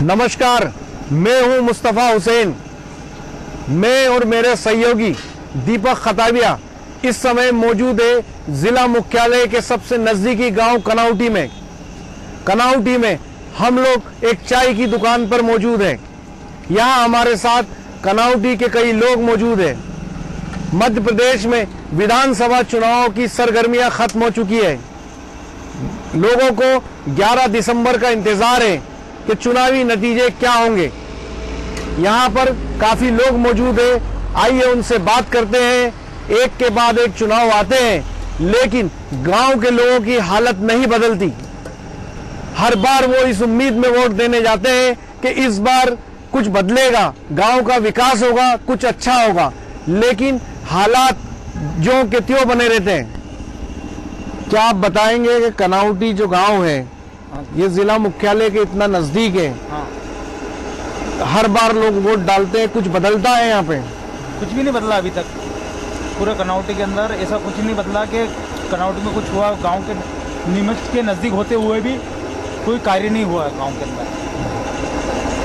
नमस्कार, मैं हूं मुस्तफ़ा हुसैन। मैं और मेरे सहयोगी दीपक खताबिया इस समय मौजूद है जिला मुख्यालय के सबसे नजदीकी गांव कनाउटी में। कनाउटी में हम लोग एक चाय की दुकान पर मौजूद हैं। यहां हमारे साथ कनाउटी के कई लोग मौजूद हैं। मध्य प्रदेश में विधानसभा चुनाव की सरगर्मियां खत्म हो चुकी है। लोगों को 11 दिसंबर का इंतजार है कि चुनावी नतीजे क्या होंगे। यहाँ पर काफी लोग मौजूद हैं। आइए उनसे बात करते हैं। एक के बाद एक चुनाव आते हैं, लेकिन गांव के लोगों की हालत नहीं बदलती। हर बार वो इस उम्मीद में वोट देने जाते हैं कि इस बार कुछ बदलेगा, गांव का विकास होगा, कुछ अच्छा होगा, लेकिन हालात जो के त्यों बने रहते हैं। क्या आप बताएंगे कि कनाउटी जो गांव है, ये जिला मुख्यालय के इतना नजदीक है, हर बार लोग वोट डालते हैं, कुछ बदलता है यहाँ पे? कुछ भी नहीं बदला अभी तक। पूरे कनाउटी के अंदर ऐसा कुछ नहीं बदला कि कनाउटी में कुछ हुआ। गांव के नीमच के नज़दीक होते हुए भी कोई कार्य नहीं हुआ है गांव के अंदर,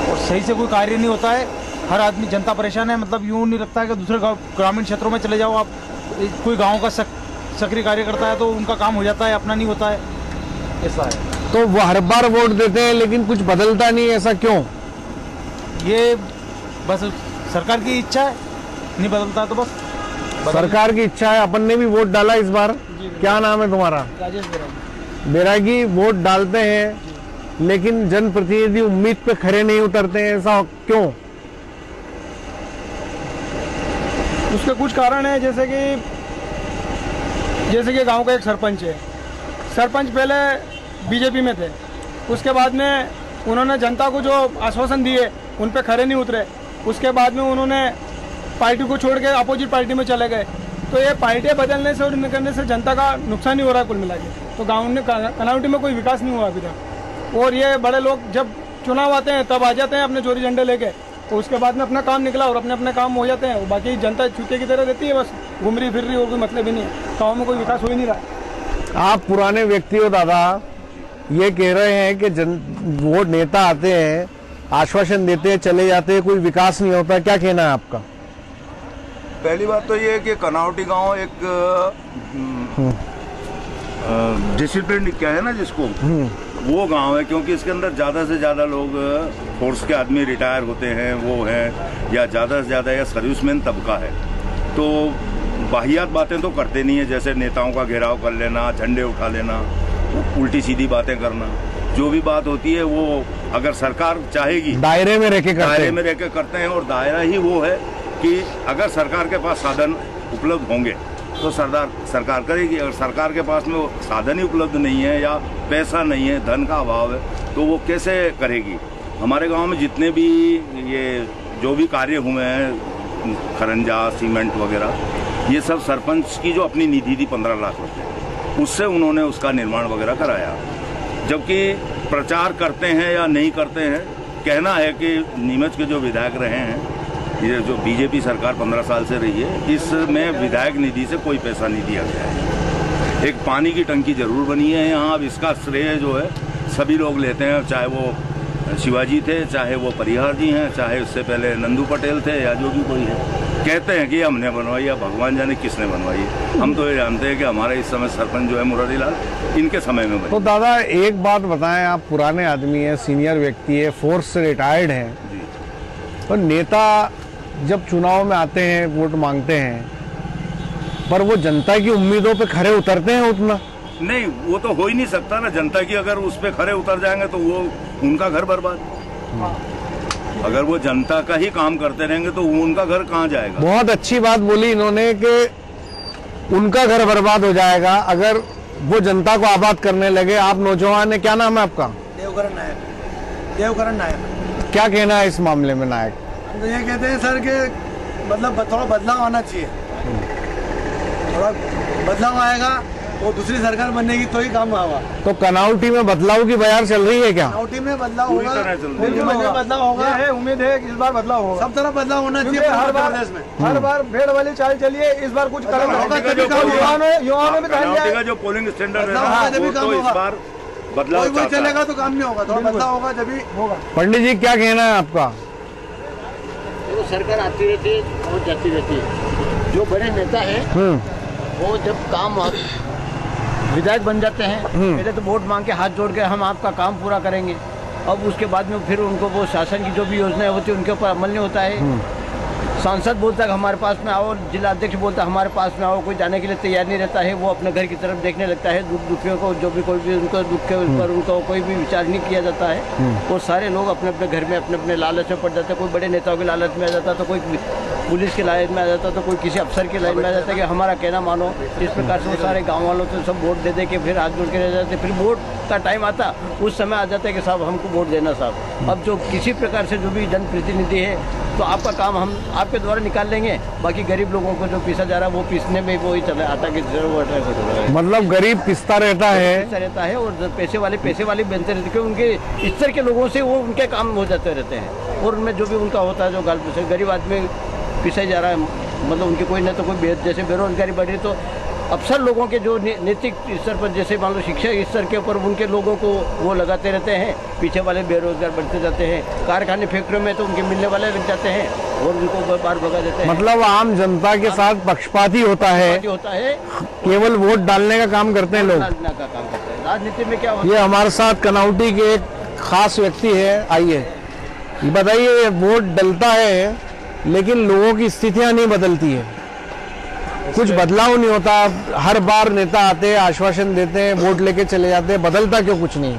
और सही से कोई कार्य नहीं होता है। हर आदमी, जनता परेशान है। मतलब यूँ नहीं लगता है कि दूसरे ग्रामीण क्षेत्रों में चले जाओ आप, कोई गाँव का सक्रिय कार्य करता है तो उनका काम हो जाता है, अपना नहीं होता है, ऐसा है। तो वो हर बार वोट देते हैं लेकिन कुछ बदलता नहीं, ऐसा क्यों? ये बस सरकार की इच्छा है, नहीं बदलता तो बस सरकार की इच्छा है। अपन ने भी वोट डाला इस बार। क्या नाम है तुम्हारा? राजेश बैरागी। वोट डालते हैं लेकिन जनप्रतिनिधि उम्मीद पे खरे नहीं उतरते हैं, ऐसा क्यों? उसके कुछ कारण है, जैसे कि गांव का एक सरपंच है। सरपंच पहले बीजेपी में थे, उसके बाद में उन्होंने जनता को जो आश्वासन दिए उन पे खरे नहीं उतरे। उसके बाद में उन्होंने पार्टी को छोड़ के अपोजिट पार्टी में चले गए। तो ये पार्टियां बदलने से और निकलने से जनता का नुकसान ही हो रहा है कुल मिला के। तो गाँव में कनाउटी में कोई विकास नहीं हुआ अभी तक। और ये बड़े लोग जब चुनाव आते हैं तब आ जाते हैं अपने चोरी झंडे लेके, तो उसके बाद में अपना काम निकला और अपने काम हो जाते हैं। बाकी जनता चूते की तरह रहती है, बस घूम रही फिर रही, और कोई मतलब ही नहीं है। गाँव में कोई विकास हो ही नहीं रहा। आप पुराने व्यक्ति हो दादा, ये कह रहे हैं कि वोट नेता आते हैं, आश्वासन देते हैं, चले जाते हैं, कोई विकास नहीं होता। क्या कहना है आपका? पहली बात तो ये है कि कनाउटी गांव एक डिसिप्लिन क्या है ना जिसको, वो गांव है, क्योंकि इसके अंदर ज्यादा से ज्यादा लोग फोर्स के आदमी रिटायर होते हैं, वो हैं, या ज्यादा से ज्यादा या सर्विसमैन तबका है। तो वाहियात बातें तो करते नहीं है, जैसे नेताओं का घेराव कर लेना, झंडे उठा लेना, उल्टी सीधी बातें करना। जो भी बात होती है वो अगर सरकार चाहेगी दायरे में रह के करते हैं, और दायरा ही वो है कि अगर सरकार के पास साधन उपलब्ध होंगे तो सरकार करेगी। अगर सरकार के पास में वो साधन ही उपलब्ध नहीं है, या पैसा नहीं है, धन का अभाव है, तो वो कैसे करेगी? हमारे गांव में जितने भी ये जो भी कार्य हुए हैं, खरंजा, सीमेंट वगैरह, ये सब सरपंच की जो अपनी निधि थी 15 लाख रुपए, उससे उन्होंने उसका निर्माण वगैरह कराया। जबकि प्रचार करते हैं या नहीं करते हैं, कहना है कि नीमच के जो विधायक रहे हैं, ये जो बीजेपी सरकार 15 साल से रही है, इसमें विधायक निधि से कोई पैसा नहीं दिया गया है। एक पानी की टंकी जरूर बनी है यहाँ। अब इसका श्रेय जो है सभी लोग लेते हैं, चाहे वो शिवाजी थे, चाहे वो परिहार जी हैं, चाहे उससे पहले नंदू पटेल थे, या जो भी कोई है। कहते हैं कि हमने बनवाई, या भगवान जाने किसने बनवाई है। हम तो ये जानते हैं कि हमारे इस समय सरपंच जो है मुरारीलाल, इनके समय में बनी। तो दादा एक बात बताएं, आप पुराने आदमी हैं, सीनियर व्यक्ति है, फोर्स से रिटायर्ड हैं, तो नेता जब चुनाव में आते हैं, वोट मांगते हैं, पर वो जनता की उम्मीदों पे खरे उतरते हैं उतना? नहीं, वो तो हो ही नहीं सकता ना। जनता की अगर उस पे खरे उतर जाएंगे तो वो उनका घर बर्बाद। अगर वो जनता का ही काम करते रहेंगे तो उनका घर कहाँ जाएगा? बहुत अच्छी बात बोली इन्होंने कि उनका घर बर्बाद हो जाएगा अगर वो जनता को आबाद करने लगे। आप नौजवान है, क्या नाम है आपका? देवकरण नायक। क्या कहना है इस मामले में नायक? तो ये कहते हैं सर कि मतलब थोड़ा बदलाव आना चाहिए। थोड़ा बदलाव आएगा वो दूसरी सरकार बनने की तो ही काम होगा। तो कनाउटी में बदलाव की बयार चल रही है क्या? कनाउटी में बदलाव होगा, बदलाव होगा है, उम्मीद है इस बार बदलाव होगा। सब तरफ बदलाव होना चाहिए। हर बार भेड़ वाली चाल चलिए, इस बार कुछ कदम होगा। युवाओं ने भी जो पोलिंग स्टैंडर्ड है, तो इस बार बदलाव कोई चाहता है। चलेगा तो काम नहीं होगा, थोड़ा बदलाव होगा जब भी होगा। पंडित जी क्या कहना है आपका? तो सरकार आती रहती है और जाती रहती है। जो बड़े नेता हैं वो जब काम विधायक बन जाते हैं, पहले तो वोट मांग के हाथ जोड़ के हम आपका काम पूरा करेंगे। अब उसके बाद में फिर उनको वो शासन की जो भी योजनाएं होती है उनके ऊपर अमल नहीं होता है। सांसद बोलता है हमारे पास में आओ, जिला अध्यक्ष बोलता है हमारे पास में आओ, कोई जाने के लिए तैयार नहीं रहता है। वो अपने घर की तरफ देखने लगता है। दुखियों को जो भी कोई भी उनको दुख के ऊपर उनको कोई भी विचार नहीं किया जाता है। वो सारे लोग अपने अपने घर में अपने अपने लालच में पड़ जाते हैं। कोई बड़े नेताओं के लालच में आ जाता है, तो कोई पुलिस के लाइन में आ जाता है, तो कोई किसी अफसर के लाइन में आ जाता है कि हमारा कहना मानो। इस प्रकार से वो सारे गाँव वालों से सब वोट दे के फिर हाथ जोड़ के रह जाते। फिर वोट का टाइम आता, उस समय आ जाता है कि साहब हमको वोट देना साहब। अब जो किसी प्रकार से जो भी जनप्रतिनिधि है तो आपका काम हम आपके द्वारा निकाल लेंगे, बाकी गरीब लोगों को जो पीसा जा रहा है वो पीसने में वो ही चले आता कि मतलब गरीब पिसता रहता है और पैसे वाले बनते रहते, क्योंकि उनके स्तर के लोगों से वो उनके काम हो जाते रहते हैं। और उनमें जो भी उनका होता है, जो गरीब आदमी पिसा जा रहा है, मतलब उनकी कोई न तो कोई जैसे बेरोजगारी बढ़ रही, तो अफसर लोगों के जो नैतिक स्तर पर जैसे मान लो शिक्षा स्तर के ऊपर उनके लोगों को वो लगाते रहते हैं, पीछे वाले बेरोजगार बढ़ते जाते हैं। कारखाने फैक्ट्रियों में तो उनके मिलने वाले लग जाते हैं और उनको बार भगा देते हैं। मतलब आम जनता के साथ पक्षपाती होता है, केवल वोट डालने का काम करते हैं लोग। डालने का काम करते हैं। राजनीति में क्या होता है? ये हमारे साथ कनौटी के एक खास व्यक्ति है, आइए बताइए। वोट डलता है लेकिन लोगों की स्थितियां नहीं बदलती है, कुछ बदलाव नहीं होता। हर बार नेता आते हैं, आश्वासन देते हैं, वोट लेके चले जाते हैं, बदलता क्यों कुछ नहीं?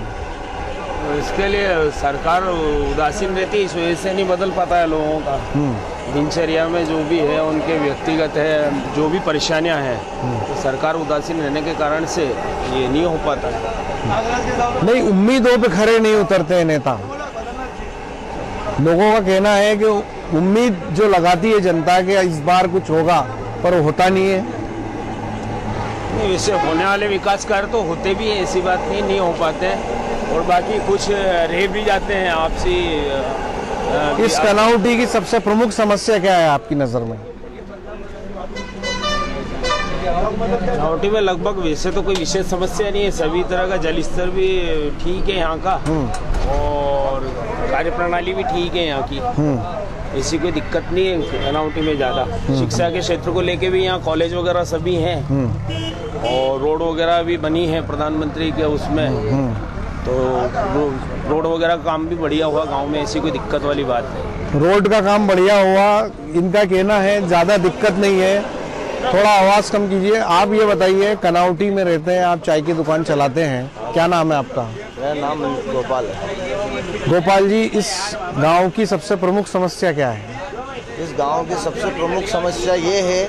इसके लिए सरकार उदासीन रहती है, इस वजह से नहीं बदल पाता है लोगों का। दिनचर्या में जो भी है उनके व्यक्तिगत है, जो भी परेशानियां हैं, तो सरकार उदासीन रहने के कारण से ये नहीं हो पाता है। नहीं, उम्मीदों पे खरे नहीं उतरते हैं नेता। लोगों का कहना है कि उम्मीद जो लगाती है जनता के इस बार कुछ होगा, पर वो होता नहीं है। नहीं, वैसे होने वाले विकास कार्य तो होते भी हैं, ऐसी बात नहीं हो पाते हैं। और बाकी कुछ रह भी जाते हैं आपसी। इस कनौटी की सबसे प्रमुख समस्या क्या है आपकी नजर में? कनौटी में लगभग वैसे तो कोई विशेष समस्या नहीं है, सभी तरह का जल स्तर भी ठीक है यहाँ का, और कार्य प्रणाली भी ठीक है यहाँ की। ऐसी कोई दिक्कत नहीं है कनौटी में ज़्यादा। शिक्षा के क्षेत्र को लेके भी यहाँ कॉलेज वगैरह सभी हैं, और रोड वगैरह भी बनी है प्रधानमंत्री के उसमें, तो रोड वगैरह का काम भी बढ़िया हुआ गांव में, ऐसी कोई दिक्कत वाली बात नहीं। रोड का काम बढ़िया हुआ, इनका कहना है, ज़्यादा दिक्कत नहीं है। थोड़ा आवाज़ कम कीजिए। आप ये बताइए, कनौटी में रहते हैं, आप चाय की दुकान चलाते हैं, क्या नाम है आपका? मेरा नाम गोपाल है। गोपाल जी, इस गांव की सबसे प्रमुख समस्या क्या है? इस गांव की सबसे प्रमुख समस्या ये है,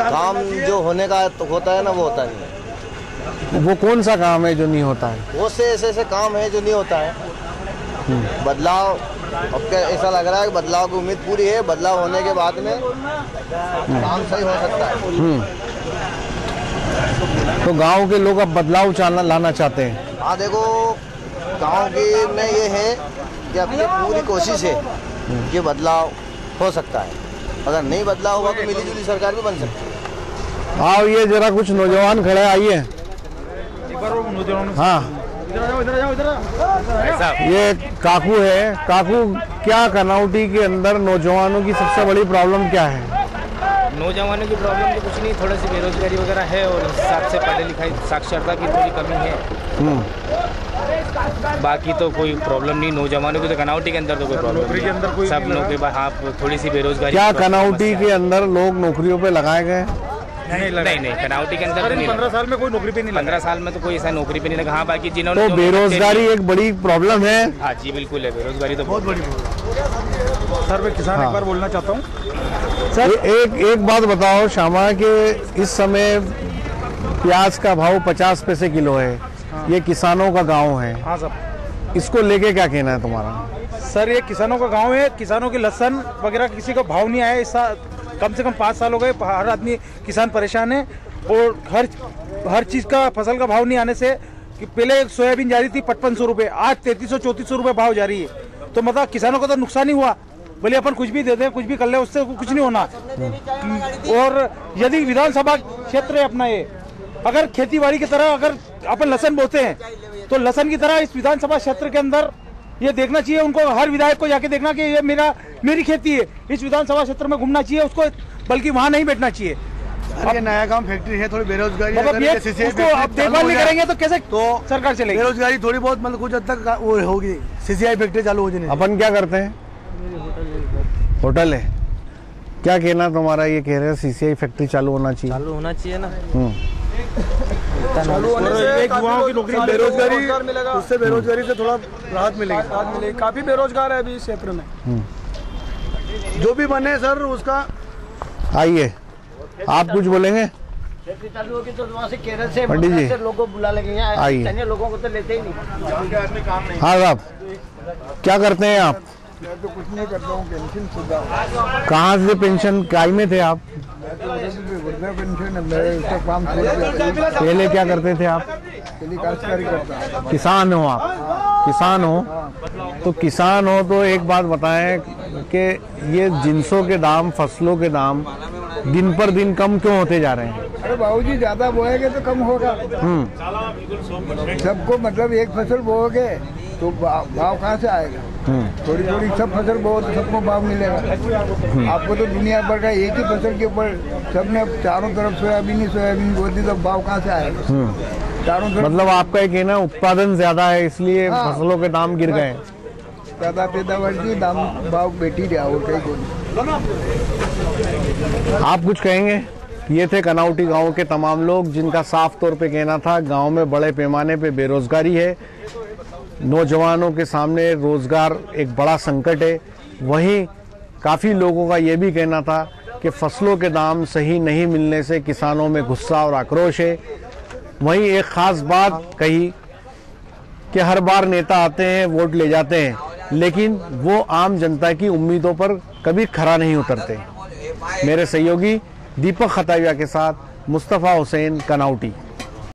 काम जो होने का होता है ना, वो होता नहीं है। वो कौन सा काम है जो नहीं होता है? बहुत से ऐसे काम है जो नहीं होता है। बदलाव, अब क्या ऐसा लग रहा है कि बदलाव की उम्मीद पूरी है, बदलाव होने के बाद में काम सही हो सकता है। तो गांव के लोग अब बदलाव लाना चाहते हैं। हाँ, देखो गांव की में ये है कि अपनी पूरी कोशिश है कि बदलाव हो सकता है। अगर नहीं बदलाव होगा तो मिलीजुली सरकार भी बन सकती है। आओ, ये जरा कुछ नौजवान खड़े, आइए। हाँ, ये काकू है। काकू, क्या कनौटी के अंदर नौजवानों की सबसे बड़ी प्रॉब्लम क्या है? नौजवानों की प्रॉब्लम तो कुछ नहीं, थोड़ी सी बेरोजगारी वगैरह है, और उस हिसाब से पढ़ाई लिखाई साक्षरता की थोड़ी कमी है। बाकी तो कोई प्रॉब्लम नहीं नौजवानों की, तो कनौटी के अंदर तो कोई प्रॉब्लम नहीं। के अंदर कोई सब लोगों के हाँ, थोड़ी सी बेरोजगारी। क्या कनौटी के अंदर लोग नौकरियों पे लगाए गए? नहीं, कनौटी के अंदर 15 साल में कोई नौकरी पे नहीं, 15 साल में तो कोई ऐसा नौकरी पे नहीं लगा। हाँ, बाकी जिन्होंने तो बेरोजगारी एक बड़ी प्रॉब्लम है। हाँ जी, बिल्कुल है, बेरोजगारी तो बहुत बड़ी। सर, मैं किसान एक बार बोलना चाहता हूँ सर। एक बात बताओ श्यामा, के इस समय प्याज का भाव 50 पैसे किलो है। ये किसानों का गांव है। हाँ सर, इसको लेके क्या कहना है तुम्हारा? सर, ये किसानों का गांव है। किसानों के लहसन वगैरह किसी का भाव नहीं आया। इस कम से कम 5 साल हो गए, हर आदमी किसान परेशान है। और हर चीज़ का फसल का भाव नहीं आने से, कि पहले सोयाबीन जा रही थी 5500 रुपये, आज 3300-3400 रुपये भाव जा रही है। तो मतलब किसानों को तो नुकसान ही हुआ। भले अपन कुछ भी दे दें, कुछ भी कर ले, उससे कुछ नहीं होना। और यदि विधानसभा क्षेत्र है अपना ये, अगर खेती बाड़ी की तरह अगर अपन लहसन बोते हैं तो लसन की तरह इस विधानसभा क्षेत्र के अंदर ये देखना चाहिए उनको, हर विधायक को जाके देखना कि ये मेरी खेती है, इस विधानसभा क्षेत्र में घूमना चाहिए उसको, बल्कि वहाँ नहीं बैठना चाहिए। अब नया गांव फैक्ट्री है, थोड़ी बेरोजगारी मतलब ये उसको अब देखभाल नहीं करेंगे तो कैसे तो सरकार चलेगी? बेरोजगारी थोड़ी बहुत मतलब कुछ हद तक वो होगी, सीसीआई फैक्ट्री चालू हो जाए। अपन क्या करते हैं? होटल है। क्या कहना तुम्हारा? ये कह रहे हैं सीसीआई फैक्ट्री चालू होना चाहिए। चालू होना चाहिए ना। चालू होने से युवाओं की नौकरी, बेरोजगारी मिलेगा, उससे बेरोजगारी से थोड़ा राहत मिलेगी। काफी बेरोजगार है अभी इस क्षेत्र में। जो भी बने सर उसका। आइए, आप कुछ बोलेंगे? फैक्ट्री चालू होगी तो वहाँ से केरल से पंडित जी लोगों को बुला लेंगे, आइए। स्थानीय लोगों को तो लेते ही नहीं। हाँ साहब, क्या करते हैं आप? मैं तो कुछ नहीं करता हूँ, पेंशन सुविधा। कहाँ से पेंशन? काय में थे आप? वृद्धा पेंशन है, मेरे उसका काम छोड़ दिया। पहले क्या करते थे आप? पहले काश्तकारी करता। किसान हो आप? किसान हो तो किसान हो तो एक बात बताएं कि ये जिंसों के दाम, फसलों के दाम दिन पर दिन कम क्यों होते जा रहे हैं? अरे बाबूजी, ज्यादा बोएंगे तो कम होगा। सबको मतलब एक फसल बोओगे तो भाव कहाँ से आएगा? थोड़ी थोड़ी सब फसल बोओ तो सबको भाव मिलेगा। आपको तो दुनिया भर का एक ही फसल के ऊपर सबने चारों तरफ सोयाबीन बो दी तो भाव कहाँ से आएगा? चारों तरफ मतलब आपका ये कहना उत्पादन ज्यादा है इसलिए फसलों के दाम गिर गए। ज्यादा पैदावार की दाम भाव बेटी रहा और कहीं को। आप कुछ कहेंगे? ये थे कनौटी गांव के तमाम लोग जिनका साफ तौर पे कहना था गांव में बड़े पैमाने पे बेरोजगारी है, नौजवानों के सामने रोजगार एक बड़ा संकट है। वहीं काफ़ी लोगों का ये भी कहना था कि फसलों के दाम सही नहीं मिलने से किसानों में गुस्सा और आक्रोश है। वहीं एक ख़ास बात कही कि हर बार नेता आते हैं, वोट ले जाते हैं, लेकिन वो आम जनता की उम्मीदों पर कभी खरा नहीं उतरते। मेरे सहयोगी दीपक खताविया के साथ मुस्तफ़ा हुसैन, कनौटी।